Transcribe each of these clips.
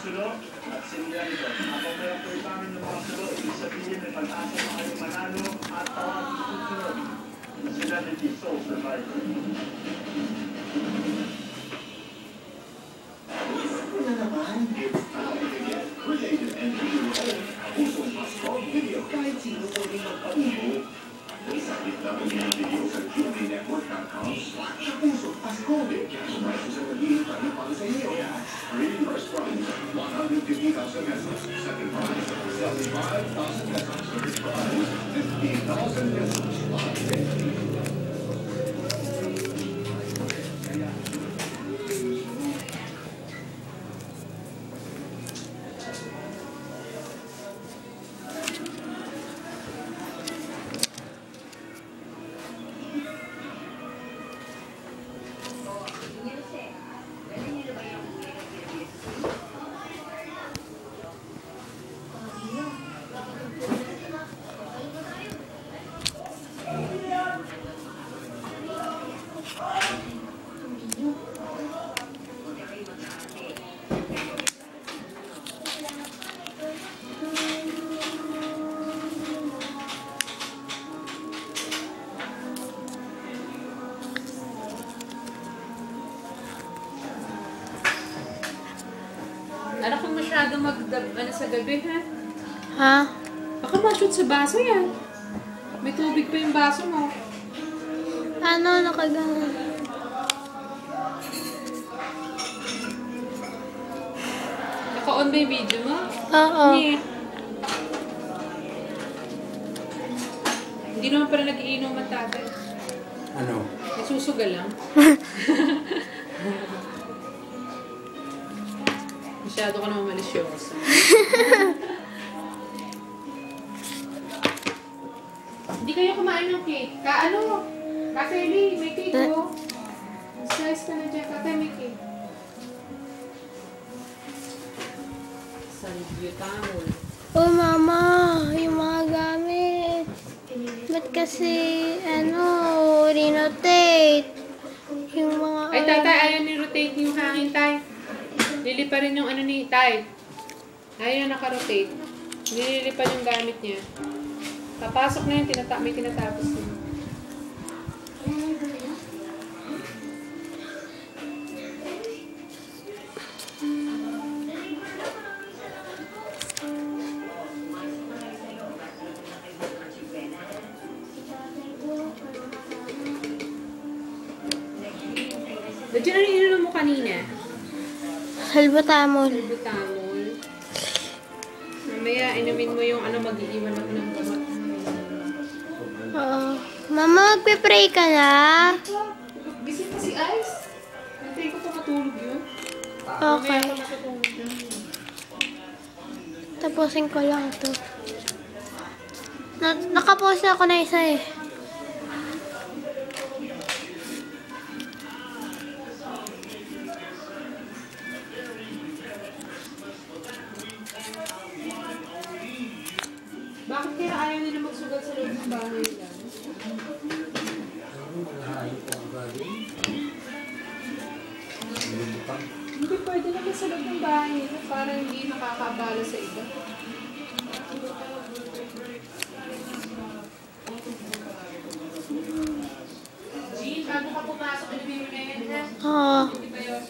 sulo at sindihan ito. Habang may apoy-tamin ng mga sulo, ibig sabihin may pag-asa na kayo manalo at tawagin susunod na Celebrity Soul Survivor. Isa na naman, it's time to get creative and visual. Puso mas strong video kahit sino pwedeng magpalubo. Isakit na ang video sa GMANetwork.com/Puso Pascoe. Cash prizes ang nag-iipay para sa iyo. Free first prize, 150,000 pesos. Second prize, 75,000 pesos. Third prize, 50,000 pesos. Anak ko masyado ano sa gabi, ha? Ha? Baka ma-shoot sa baso yan. May tubig pa yung baso mo. Ano, nakagano? Naka-on ba yung video mo? Oo. Hindi naman pala nag-iinom ang tatay. Ano? Nasusuga lang. Masyado ka naman malisyoso. Hindi kayo kumain ng cake. Ano? Kakeli, may cake ko. Slice ka na dyan. Kakay, may cake. Salbutamol. Oh, mama, yung mga gamit. Ba't kasi, rinotate? Yung mga... Ay, tatay, ayaw ni-rotate yung hangin, tay. Lilipa rin yung ano ni tay. Ayaw na naka-rotate. Nililipan yung gamit niya. Papasok na yun, may tinatapos na. Diyan na ininom mo kanina? Salbutamol. Salbutamol. Mamaya, inumin mo yung mag-iiwan ako ng gamot. Oo. Mama, magpe-pray ka na? Gising pa si Ice. Nantay ko pa matulog yun. Okay. Mamaya ako nakatulog yun. Tapusin ko lang ito. Nakapost ako na isa eh. Bakit kaya ayaw nila magsugat sa loob ng bahay nila? Hindi pwede naman sa loob ng bahay nila para hindi nakakabala sa iba. Jean, bago ka pumasok, ilibin mo na yan, ha? Oo. Hindi ba yun?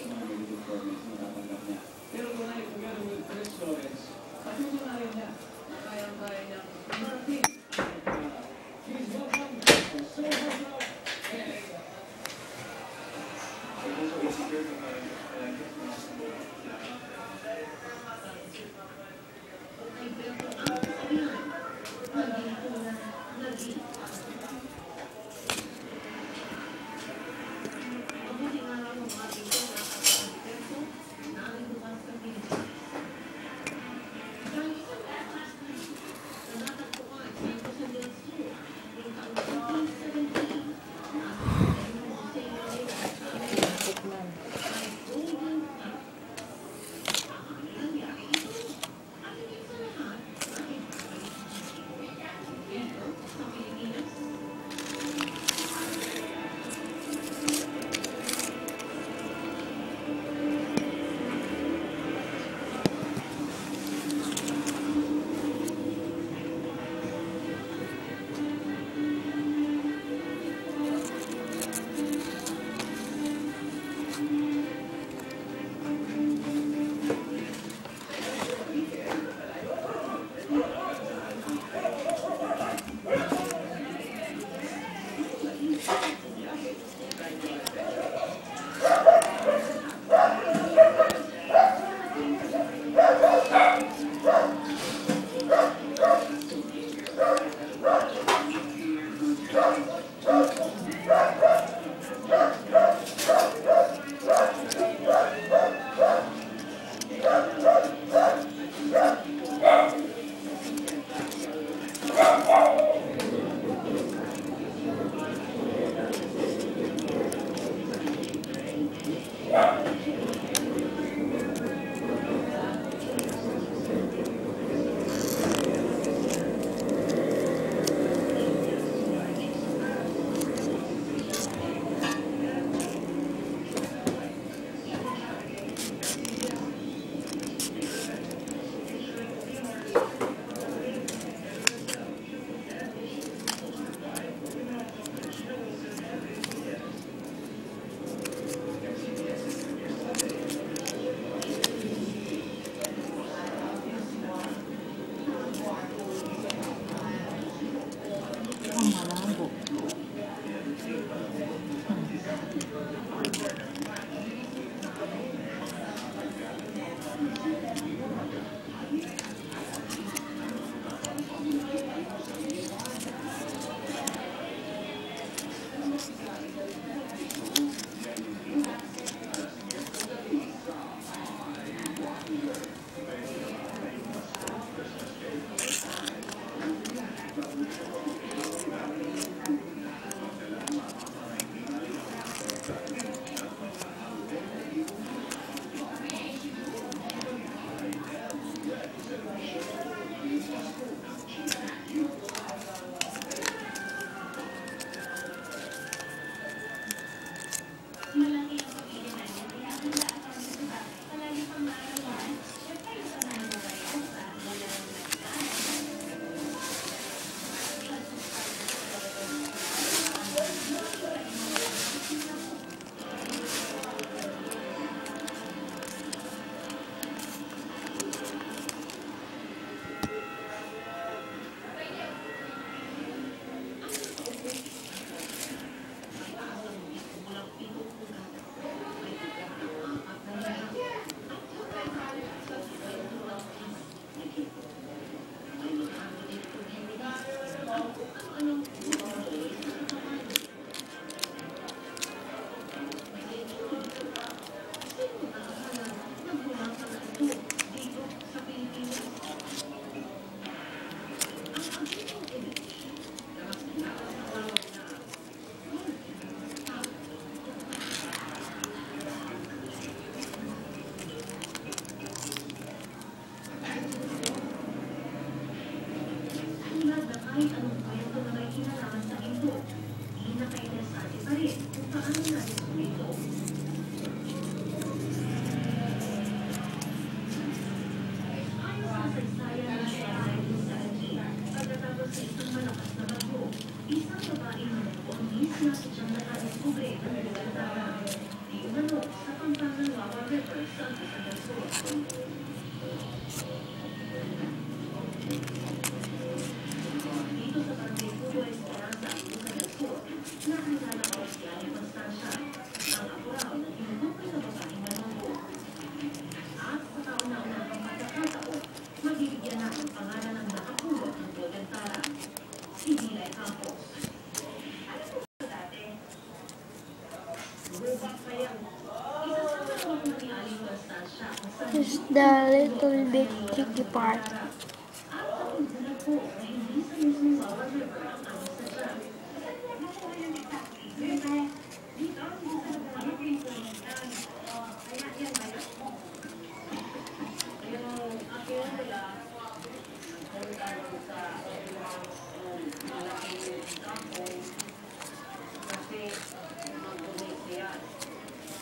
the little bit tricky part.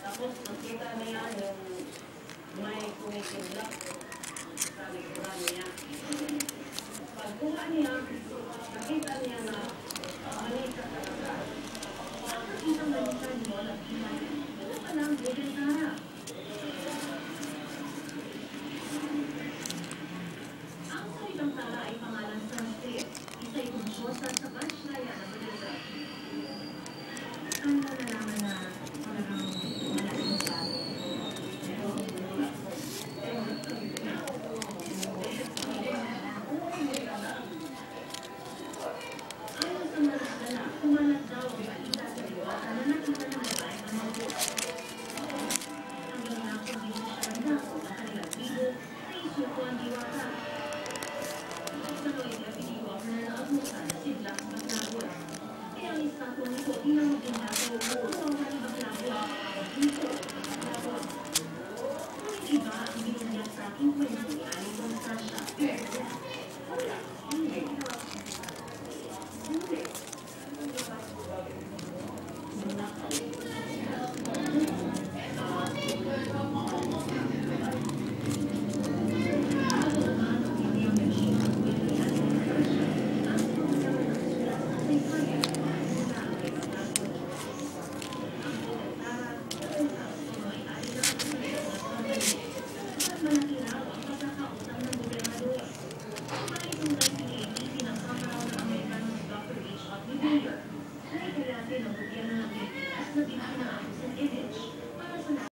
Tapos nakita niya yung may kumikiblak sa likuran niya. Pagkuha niya, nakita niya na manisa talaga. Nakita manisa niyo na ito pa lang ganyan na. Ang salitang tala ay pangalan sa Steve. Isa itong Diyosa sa Bashlaya na Balisa. Ang nalalaman na talagang malaking salo. Ayon sa malasdala, kumalat daw ang balita sa diwata na nakita ng babae ng mabuti. Hanggang nakabili siya ng dako na kanilang bigo na isuko ang diwata. Sa tuwing napiliwak na naabutan si Black Baklagos. Kaya ang istatong nito tinawag din natin ang Roman Baklagos. Dito, Baklagos. Ngunit iba ang binunyag sa aking kwento